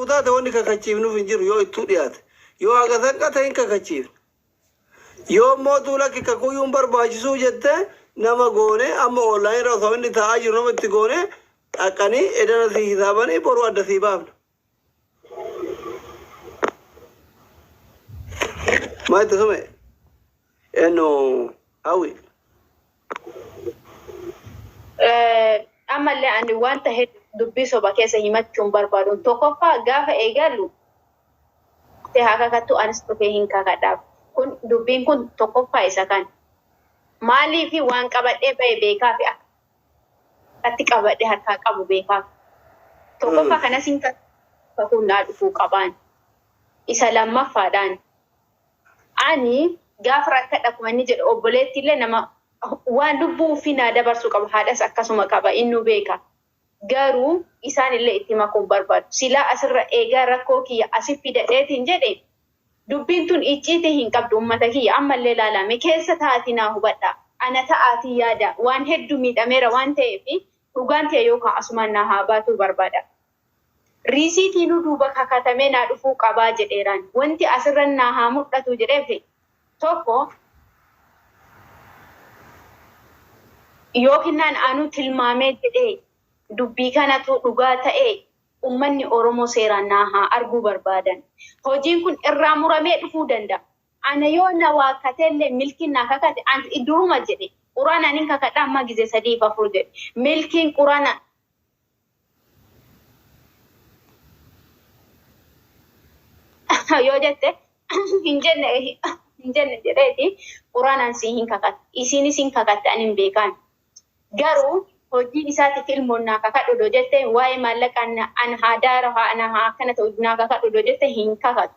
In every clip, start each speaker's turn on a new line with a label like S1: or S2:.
S1: وتات وني ككتشيف نفنجر يو التوديات يو أجازن كتاين ككتشيف يوم ما تقولك ككويوم برباجسو جدة نما قونه أما أونلاين رثوني تاجر نما تقونه أكاني إذا نسي حسابني برو أدى سيبام ما تسمع إنه أوي
S2: أما اللي أنا وانت هاد دبي سوبا كيسة هيمتشون بربادون توقفا غافة إيجالو تهاكا كتو أنستوكيهين كاكاداب كن دبين كن توقفا إساكان مالي في وان كابتة بيكا في أتي كابتة هركا كابو بيكا توقفا كنا سينكا فكون نادفو كابان إسا لما فادان أني غافة كتاكو مني جد أوبوليتي لنما waan lubbuu fi naa dabarsu qabu haadhas akkasuma qaba innu beeka garuu isaan illee itti makuun barbaadu silaa asirra eegaa rakkoo kiyya asif fidadheetiin jedhe dubbiin tun icciitii hin qabdu ummata kiyya ammallee ilaalame keessa taati naa hubadha ana ta'aatii yaada waan hedduu miidhameera waan ta'eef dhugaan ta'e yookaan asumaan naa haa baatuu barbaada riisiitiinuu duuba kakatamee naa dhufuu qabaa jedheeraan wanti asirra naa haa mul'atu jedheef tokko yookinnaan anu tilmaamee jedhee dubbii kanatu dhugaa ta'e ummanni Oromoo seeraan naa haa arguu barbaadan hojiin kun irraa muramee dhufuu danda'a ana yoo na waakkateellee milkiin naa kakate an duruma jedhe quraana anin kakadha amma gize 3-4 jedhe milkiin quraana yoo jette hin jenne jedheeti quraanaan si hin kakatte isinis hin kakatte anin beekaan garuu hojii isaatiif ilmoon naa kakadhu dho jette waa'ee maallaqa an haadaara ana akkana ta'u naa kakadhu dho jette hin kakatu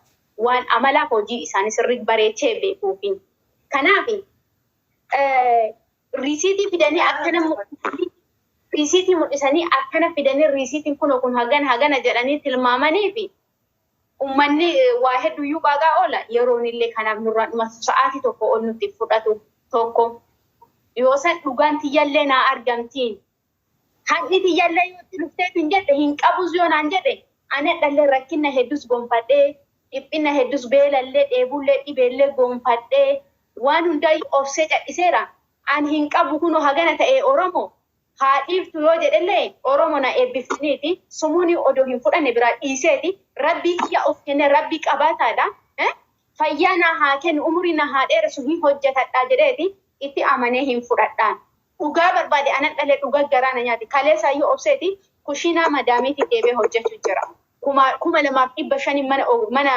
S2: waan amalaaf hojii isaanii sirrii bareechee beekuufi kanaaf riisiitii fidanii akkana riisiitii mul'isanii akkana fidanii riisiitiin kun hagana jedhanii tilmaamaniifi ummanni waa hedduuyyuu qaagaa oola yeroon illee kanaaf nurraan dhuma sa'aatii tokko ol nutti fudhatu tokko yoo san dhugaan tiyyallee naa argamtiin hanni tiyyallee yoo itti dhufteetu hin jedhe hin qabus yoo naan jedhe ana dhallee rakkinna hedduus gonfadhee dhiphinna hedduus beelallee dheebullee dhibeellee gonfadhee waan hundaayyuu obsee cadhiseera an hin qabu kunoo hagana ta'ee Oromoo haadhiiftu yoo jedhellee Oromoo na eebbiftiniiti sumuuni odoo hin fudhanne biraa dhiiseeti rabbii kiyya of kenne rabbii qabaataadha fayyaa naa haa kennu umurii na haa dheeressu hin hojjetadhaa jedheeti itti amanee hin fudhadhaan dhugaa barbaade anan dhalee dhugaa garaana nyaati kaleessaayyuu obseeti kushiinaa madaamiitti deebee hojjechuu jira 2,500 mana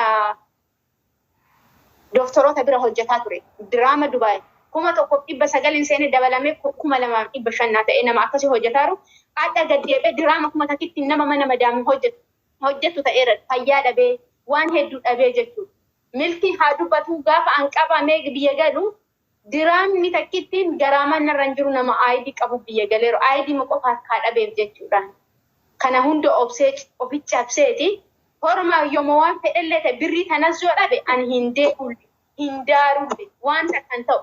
S2: doktoroota bira hojjetaa ture diraama Dubaay 1,900 seene dabalamee 2,500 ta'ee nama akkasii hojjetaaru adda gaddeebee diraama 1,000 nama mana madaamii hojjetu ta'eera fayyaa dhabee waan hedduu dhabee jechuudha milkii haa dubbatu gaafa an qabamee biyya galu diraamni takkittiin garaamaan narraan jiru nama aayidii qabu biyya galeeru aayidii qofaaf kaa dhabeef jechuudha kana hunda obsee oficha abseeti hormaa yooma waan fedhellee ta'e birrii kanas yoo dhabe an hin deebulle hin daarulle waan takkan ta'u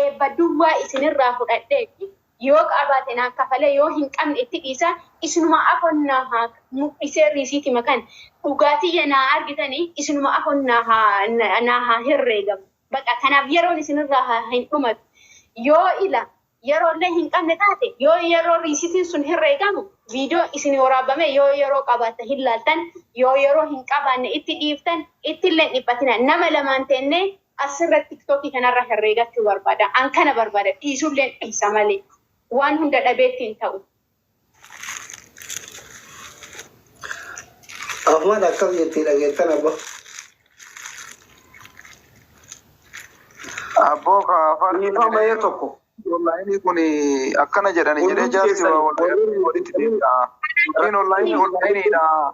S2: eebba duwwaa isinirraa fudhadheeti yoo qabaate naa kafalee yoo hin qabne itti dhiisa isinuma afonnaa haa mul'isee riisiiti makan dhugaatii naa argitanii isinuma afonnaa haa herreegamu baqa kanaaf yeroon isinirraa hin dhumatu yoo ila yeroollee hin qabne taate yoo yeroo riisitiin sun herreegamu viidiyoo isin waraabame yoo yeroo qabaatte hin laaltan yoo yeroo hin qabaanne itti dhiiftan ittillee dhiphatina nama lamaan teennee asirratti tiktookii kanarra herreegachuu barbaada an kana barbaada dhiisullee dhiisa malee waan hunda dhabeettiin ta'u.
S1: Ahmad akkam jettee dhageettan abba.
S3: Abbo kaafanii nama tokko online kun akkana jedhani jedhee jaarsi walitti deemta. Yookiin online dha.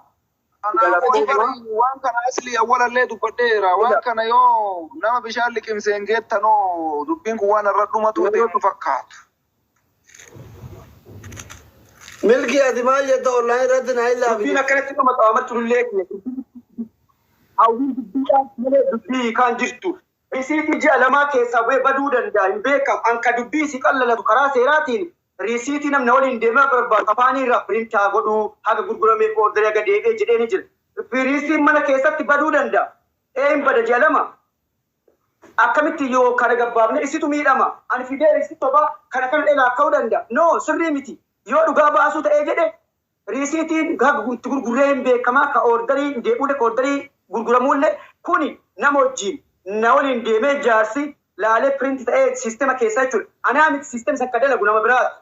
S3: Waan kana asli awwalallee dubbadheera. Waan kana yoo nama bishaan liqimseen geettanoo dubbiin kun waan irra dhumatu deemu fakkaata.
S1: Milki ati maal jetta online irratti naa illaa
S4: dubbiin akkanatti nama xaamachuu illee hawwiin dubbii kan jirtu. Risiitii ji'a lamaa keessaa baduu danda'a hin beekamu. Anka dubbii si qallalatu karaa seeraatiin risiitii namni waliin deemaa barbaadu afaanii irraa piriintaa godhuu haga gurguramee booddaree aga deebi'ee jedhee ni jira. firiisiin mana keessatti baduu danda'a. Een bada jalama. Akkamitti yoo kana gabbaafne isitu miidhama. Ani fidee isi toba kana dheeraa ka'uu danda'a. No sirrii miti. Yoo dhugaa baasuu ta'ee jedhe riisiitiin itti gurguree hin beekamaa ka ordarii deemuule ka ordarii gurguramuullee kuni nama wajjin na waliin deemee jaarsi laalee piriinti ta'ee siistema keessaa jechuudha. Anaa miti siistema isa akka dalagu nama biraati.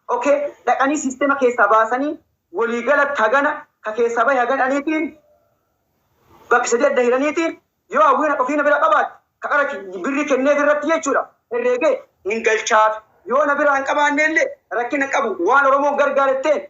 S4: Okay, dhaqanii siistema keessaa baasanii waliigala tagana ka keessaa bahe hagadhaniitiin bakki sadii adda hiraniitiin yoo hawwiina qofiina bira qabaate ka qara birrii kennee birratti jechuudha. Herreegee hin galchaaf yoo na bira hin qabaanne illee rakkina qabu waan Oromoon gargaaretteen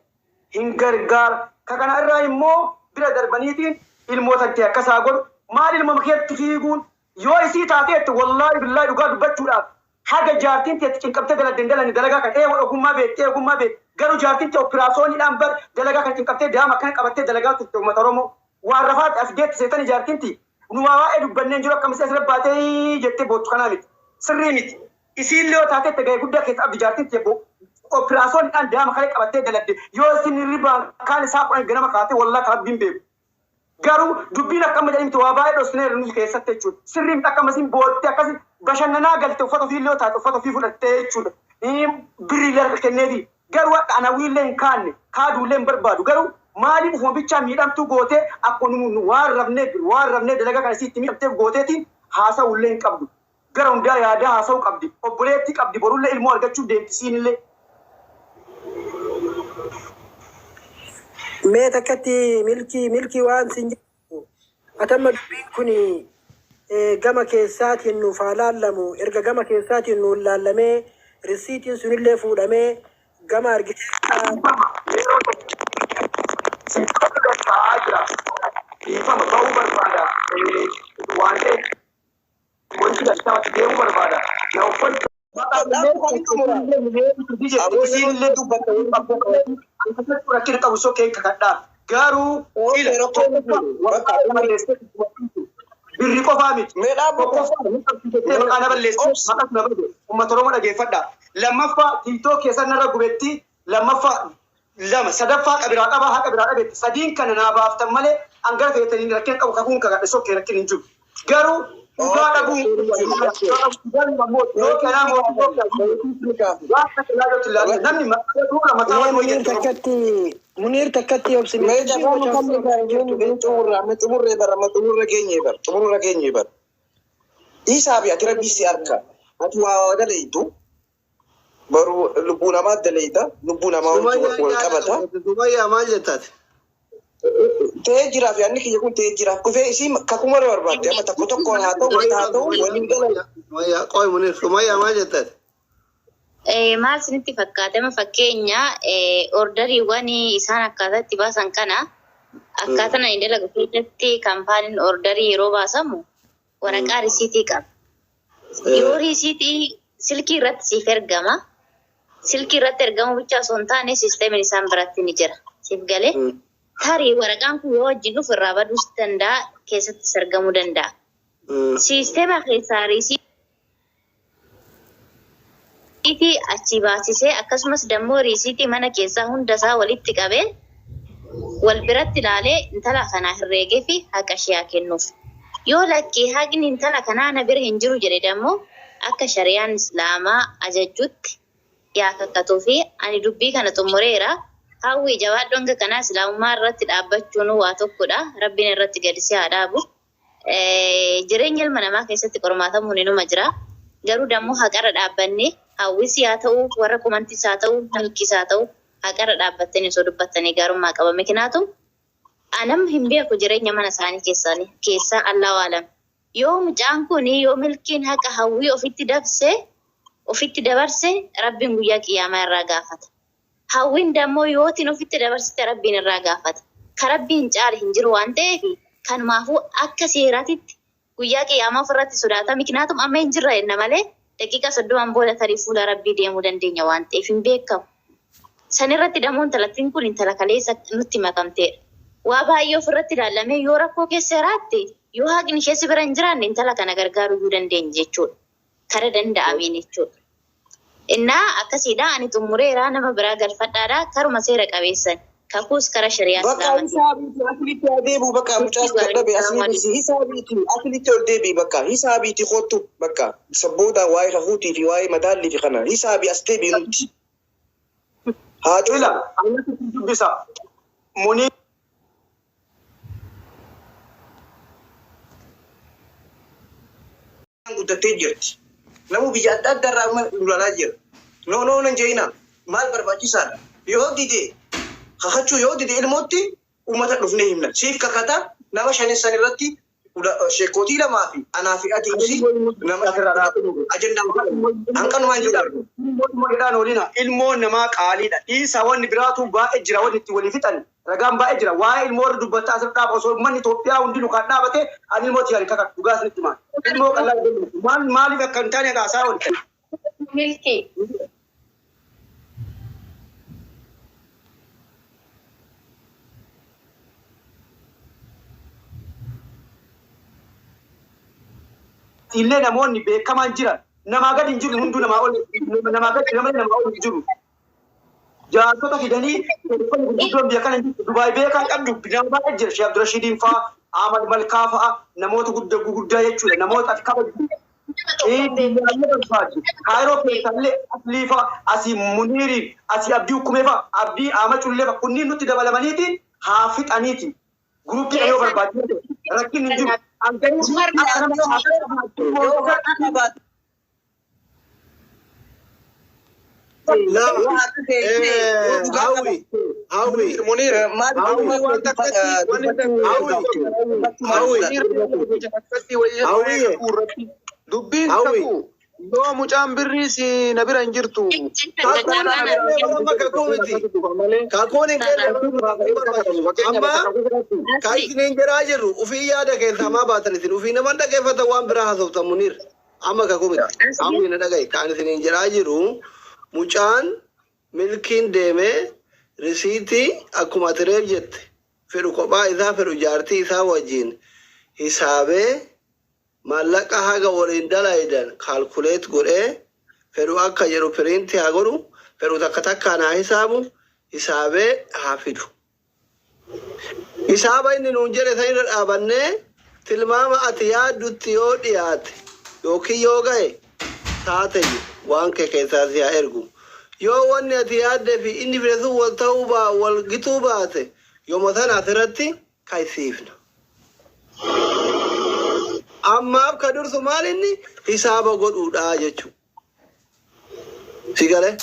S4: hin gargaara. Ka kana irraa immoo bira darbaniitiin ilmoota itti akkasaa godhu maal ilma makeetti fiiguun yoo isii taateetti wallaahi billaahi dhugaa dubbachuudhaaf haga jaartiin teetti cinqabtee dalagni dalagaa kan ogummaa beekte garuu jaartiin tee operaasyooniidhaan bar dalagaa kan cinqabtee daama akkana qabattee dalagaa turte uummata Oromoo waan rafaati as geetti seetanii jaartiinti nu waa'ee dubbanneen jiru akkamitti asirra baatee jettee boottu kanaa miti sirrii miti isiillee yoo taatetti gahee guddaa keessa abdi jaartiin tee operaasyooniidhaan daama kana qabattee dalagde yoo isin ribaan kaan isaa kudhan ganama kaatee wallaahi rabbiin beeku. Garuu dubbiin akkama jedhamti waa baay'ee dhosneera nuti keessatti jechuudha. Sirriin akkasiin boottee akkasii bashannanaa galte uffata ofii illee taate uffata ofii fudhattee jechuudha. Birrii illee kenneefi garuu akka anawiillee hin kaanne kaaduullee hin barbaadu garuu maaliif ufuma bichaa miidhamtuu gootee akkuma waan rafnee dalagaa kana sitti miidhamtee gooteetiin haasa'ullee hin qabdu. Gara hundaa yaadaa haasa'uu qabdi. Obboleettii qabdi borullee ilmoo argachuuf deemti siinillee.
S1: Mee takkatti milkii waan sin jedhu atamma dubbiin kun gama keessaatiin nuuf haa laallamu erga gama keessaatiin nuuf laallamee risiitiin sunillee fuudhamee gama
S4: rakkina qabu sokkee kakadhaa garuu birri qofaa miti maqaa na balleessu maqas na bade uummata Oromoo dhageeffadhaa lammaffaa tiitoo keessa narra gubetti lammaffaa lama sadaffaa qabiraa qabaa haa qabiraa dhabeetti sadiin kana naa baaftan malee hangara feetanii rakkina qabu kakuun kakadhe sokkee rakkina hin jiru garuu dhugaa dhabuun
S1: Munir takkatti obsine
S5: xumurra keenya bar isaa fi ati rabbii si harka ati waa dalaytu baru lubbuu namaa dalayta lubbuu namaa wal qabata
S1: Sumayyaa maal jettaati?
S5: ta'ee jiraaf yaadni kiyya kun ta'ee jiraaf dhufee isii kakuma barbaadde amma tokko haa ta'u waliin galan.
S1: Qoy Munir Sumayyaa maal jettaati?
S6: Maal isinitti fakkaatama fakkeenya orderiiwwan isaan akkaataatti baasan kana akkaataa inni dalagu keessatti kaampaaniin orderii yeroo baasamu waraqaa risiitii qaba. Yoo risiitii silkii irratti siif ergama. Silkii irratti ergamu bicha osoo hin taane siisteemiin isaan biratti ni jira. Siif galee tarii waraqaan kun yoo wajjin dhufu irraa baduus danda'a keessattis argamuu danda'a. Siisteema keessaa risiitii achi baasisee akkasumas dammoo risiitii mana keessaa hundasaa walitti qabee wal biratti ilaalee intala kanaa herreegee fi haqa ishee kennuuf. Yoo lakkii haqni intala kanaa na bira hin jiru jedhe dammoo akka shari'aan islaamaa ajajutti yaa kakkatuu fi ani dubbii kana xumureera. Hawwii jawaadhu hanga kanaa islaamummaa irratti dhaabbachuun waa tokkodha. Rabbiin irratti gadisee haa dhaabu. Jireenya ilma namaa keessatti qormaatamuun inuma jira. Garuu dammoo haqarra dhaabbannee hawwisi haa ta'u warra kumantis haa ta'u milkis haa ta'u haqarra dhaabbattanii osoo dubbattanii gaarummaa qaba. Mikinaatu anam hin beeku jireenya mana isaanii keessaa Allahu aalam. Yoo mucaan kun yoo milkiin haqa hawwii ofitti dabarse Rabbiin guyyaa qiyaamaa irraa gaafata. Hawwiin dammoo yootiin ofitti dabarsite Rabbiin irraa gaafata. Ka Rabbiin caale hin jiru waan ta'eef kanumaafuu akka seeraatitti guyyaa qiyaamaa ofirratti sodaata. Mikinaatu amma hin jirra jenna malee daqiiqa 30 booda tarii fuula Rabbii deemuu dandeenya waan ta'eef hin beekamu. Sanirratti dammoo intalattiin kun intala kaleessa nutti makamteedha. Waa baay'ee ofirratti ilaallamee yoo rakkoo keessa jiraatte yoo haqni ishee bira hin jiraanne intala kana gargaaruu dandeenya jechuudha. Kara danda'ameen jechuudha. Innaa akkasiidha ani xumureeraa nama biraa galfadhaadha karuma seera qabeessan. kakuus kara shari'aa
S5: Bakka hisaabiiti asilitti adeemu bakka mucaas dadhabe asilitti hisaabiiti asilitti ol deebii bakka hisaabiiti kottu bakka sabbooda waa'ee kahuutii fi waa'ee madaallii fi kana hisaabii as deebii nuti. Haa
S4: Ila anatti dubbisa. Muni
S5: guddattee jirti. Namu biyya adda addaa irraa lolaa jira. No nan jeena maal barbaachisaadha. Yoo dide kakachuu yoo dide ilmootti uummata dhufnee himna. Siif kakata nama shanessan irratti sheekotii lamaa fi anaa fi ati ibsi nama ajandaa hanqanumaan jiru.
S4: ilmoodhaan olina ilmoon namaa qaaliidha. Dhiisa wanni biraatu baay'ee jira wanni itti walii fixan. Ragaan baay'ee jira. Waa'ee ilmoo irra dubbataa asirra dhaaba osoo uummanni Itoophiyaa hundi nukaan dhaabate ani ilmooti yaali kakatu dhugaa isinitti maal. Ilmoo qal'aa maaliif akka hin taane haasaa oolcha.
S2: Milkii.
S4: Illee namoonni beekamaan jiran namaa gadi hin jiru hunduu namaa ol namaa gadi namaa ol hin jiru. Jaarsota fidanii gurguddoon biyya kana Dubaay beekan qabdu nama baay'ee jira. Sheekh Abdurashidiin fa'aa, Ahmad Malkaa fa'aa namoota guddaa jechuudha. Namoota ati kabaju. Kaayiroo keessallee aslii fa'aa asii Muniiriin asii Abdii Hukumee fa'aa Abdii Ahmad Cullee fa'aa kunniin nutti dabalamaniiti haa fixaniiti. Guruppii yoo barbaachise rakkin hin jiru.
S3: Dubbiin kakuu yoo mucaan birrii si na bira hin jirtu.
S1: Kakuun hin amma kan isiniin jiraa jirru ufii yaada keessaa maa baatan isin ufii naman dhageeffatan waan biraa haasoftan Muniir amma kakuu miti amma na dhagaye kan isiniin jiraa jiru mucaan milkiin deemee risiitii akkuma tireef jette fedhu kophaa isaa fedhu jaartii isaa wajjin hisaabee maallaqa haga waliin dalaydan kaalkuleet godhee fedhu akka jedhu piriinti haa godhu fedhu takka takkaan haa hisaabu hisaabee haa fidu. Hisaaba inni nuun jedhe san irra dhaabannee tilmaama ati yaaddutti yoo dhiyaate yookiin yoo ga'e taate waan kee keessaa si haa ergu. Yoo wanni ati yaaddee fi inni fide sun wal ta'uu wal gituu baate yooma sana asirratti kaysiifna. Ammaaf ka dursu maal inni hisaaba godhuudha jechuudha. Si galee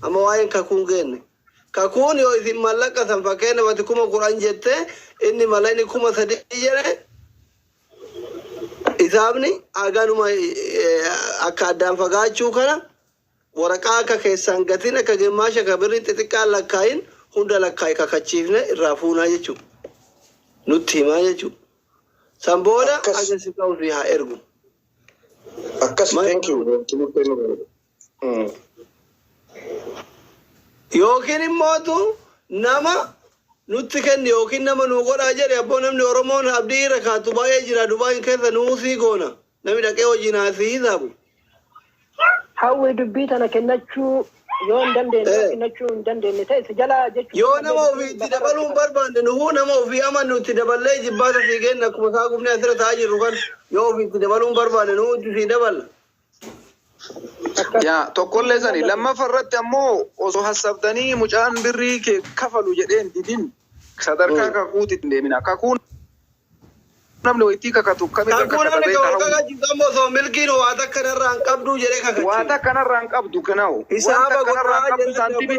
S1: amma waa'een kakuun geenne. Kakuun yoo isin mallaqa san fakkeenya bati 10,000 jette inni mallaqni 3,000 jedhe hisaabni haganuma akka addaan fagaachuu kana waraqaa akka keessaan gatiin akka gimmaasha akka birrii xixiqqaan lakkaayin hunda lakkaayi kakachiifne irraa fuunaa jechuudha. Nutti himaa jechuudha. Sambooda agarsi ta'uu fi haa ergu.
S5: Akkas thank you.
S1: Yookiin immootu nama nutti kenni yookiin nama nuu godhaa jedhe abboo namni Oromoon abdii irra kaatu baay'ee jira Dubaayin keessa nuu sii goona namni dhaqee wajjin haasii hisaabu.
S7: Hawwi dubbii tana kennachuu yoo hin dandeenye kennachuu hin dandeenye ta'e si jalaa jechuudha.
S1: Yoo nama ofii itti dabaluun barbaanne nuhuu nama ofii amannu itti daballee jibbaata sii kenna akkuma isaa gubnee asirra taa'aa jirru kan yoo ofii itti dabaluun barbaanne nuhuu itti sii daballa.
S3: Yaa tokkollee sani lammaffarratti ammoo osoo hassabdanii mucaan birrii kee kafalu jedheen didin sadarkaa kakuutti hin deemina. Kakuun namni waytii kakatu kamirra
S1: kakatu kakatu osoo milkiin waa takka narraa hin qabdu jedhee kakatu.
S3: Waa takka narraa hin qabdu kanaawu.
S1: Hisaaba godhaa jedhee